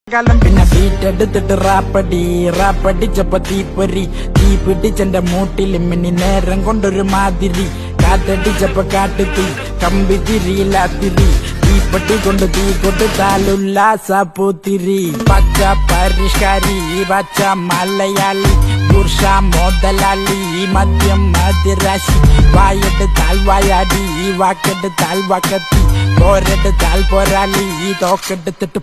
പിന്നെ ബീറ്റെടുത്തിട്ട് റാപ്പടിച്ചപ്പോ തീ പിടിച്ചെന്റെ മൂട്ടില് മിന്നി നേരം കൊണ്ടൊരു മാതിരി കാറ്റടിച്ചപ്പോ കാട്ടുതീ കമ്പി തിരിയില്ലാത്തിരി തീപ്പട്ടി കൊണ്ട് തീ കൊടുത്താലുല്ലാസ പൂത്തിരി പച്ച പരിഷ്കാരി പച്ച മലയാളി പുരുഷ മുതലാളി മദ്യം മതിരാശി വായെടുത്താൽ വായാടി വാക്കെടുത്താൽ വാക്കത്തി പോരെടുത്താൽ പോരാളി തോക്കെടുത്തിട്ട്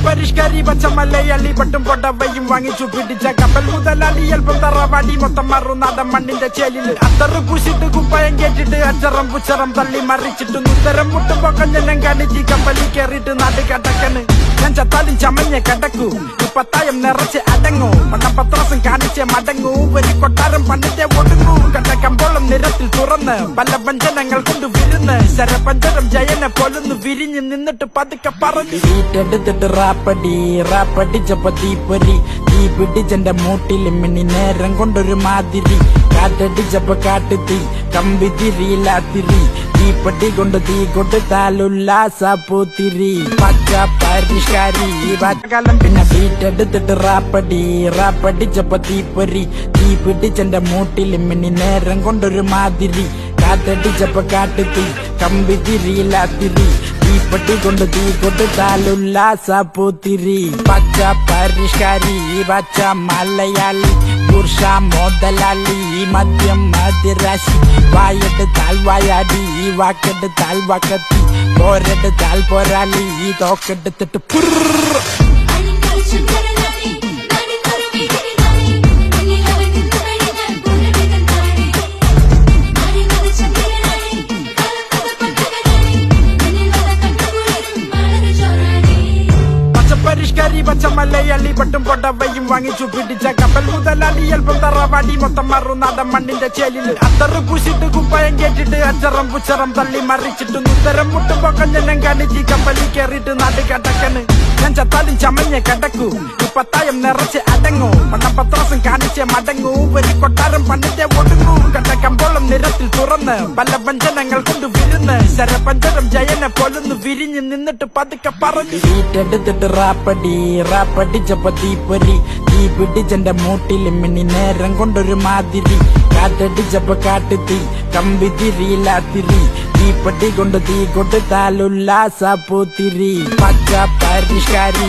പരിഷ്കാരി പച്ച മലയാളി പട്ടും പൊടവയും വാങ്ങിച്ചു പിടിച്ച കപ്പൽ മുതലാളി അല്പം തറവാടി മൊത്തം മറുനാടൻ മണ്ണിന്റെ ചേലിൽ അത്തറ് പൂശിട്ട് കുപ്പയം കേട്ടിട്ട് അച്ചറം പുച്ചറം തള്ളി മറിച്ചിട്ട് ഉത്തരം മുട്ടുമ്പോ കഞ്ഞനം കാണിച്ച് കപ്പലിൽ കേറിയിട്ട് നാട് കടക്കണ് ഞാൻ ചത്താലും ചമഞ്ഞ കിടക്കൂ പത്തായം നിറച്ച് അടങ്ങൂ പട്ടപത്രാസം കാണിച്ച് മടങ്ങൂ ഒരു കൊട്ടാരം പണ്ടിന്റെ ഒടുങ്ങൂ കണ്ടക്കമ്പോളം നിരത്തിൽ തുറന്ന് പല വഞ്ചനങ്ങൾ കൊണ്ട് വിരുന്ന് ശരപഞ്ചരം ജയനെ പോലൊന്ന് വിരിഞ്ഞ് നിന്നിട്ട് പതുക്കെ പറഞ്ഞു വീട്ടെടുത്തിട്ട് റാപ്പടിച്ചപ്പോ തീ പിടിച്ചെന്റെ മൂട്ടില് മിന്നി നേരം കൊണ്ടൊരു മാതിരി കാറ്റടിച്ചപ്പോ കാട്ടുതീ കമ്പി തിരിയില്ലാത്തിരി തീപ്പട്ടി കൊണ്ട് തീ കൊടുത്താലുല്ലാസ പൂത്തിരി പച്ച പരിഷ്കാരി പിന്നെ ബീറ്റെടുത്തിട്ട് റാപ്പടിച്ചപ്പോ തീ പിടിച്ചെന്റെ മൂട്ടില് മിന്നി നേരം കൊണ്ടൊരു മാതിരി കാറ്റടിച്ചപ്പോ കാട്ടുതീ കമ്പി തിരിയില്ലാത്തിരി തീപ്പട്ടി കൊണ്ട് തീ കൊടുത്താലുല്ലാസ പൂത്തിരി പച്ച പരിഷ്കാരി പച്ച മലയാളി പുരുഷ മുതലാളി മദ്യം മതിരാശി വായെടുത്താൽ വായാടി വാക്കെടുത്താൽ വാക്കത്തി പോരെടുത്താൽ പോരാളി തോക്കെടുത്തിട്ട് പരിഷ്കാരി പച്ച മലയാളി പട്ടും പൊടവയും വാങ്ങിച്ചു പിടിച്ച കപ്പൽ മുതലാളി അല്പം തറവാടി മൊത്തം മറുനാടൻ മണ്ണിന്റെ ചേലിൽ അത്തറ് പൂശിട്ട് കുപ്പയം കേട്ടിട്ട് അച്ചറം പുച്ചറം തള്ളി മറിച്ചിട്ട് ഉത്തരം മുട്ടുമ്പോ കഞ്ഞനം കാണിച്ച് കപ്പലിൽ കേറിയിട്ട് നാട് കടക്കണ് ഞാൻ ചത്താലും ചമഞ്ഞ കിടക്കൂ പത്തായം നിറച്ച് അടങ്ങൂ പട്ടപത്രാസം കാണിച്ച് മടങ്ങൂ ഒരു കൊട്ടാരം പണ്ടിന്റെ ഒടുങ്ങൂ കണ്ടക്കമ്പോളം നിരത്തിൽ തുറന്ന് പല വഞ്ചനങ്ങൾ കൊണ്ട് വിരുന്ന് ശരപഞ്ചരം ജയനെ പോലൊന്ന് വിരിഞ്ഞ് നിന്നിട്ട് പതുക്കെ പറഞ്ഞു വീട്ടെടുത്തിട്ട് റാപ്പടിച്ചപ്പോ തീ പിടിച്ചെന്റെ മൂട്ടില് മിന്നി നേരം കൊണ്ടൊരു മാതിരി കാറ്റടിച്ചപ്പോ കാട്ടുതീ കമ്പി തിരിയില്ലാത്തിരി തീപ്പട്ടി കൊണ്ട് തീ കൊടുത്താലുല്ലാസ പൂത്തിരി പച്ച പരിഷ്കാരി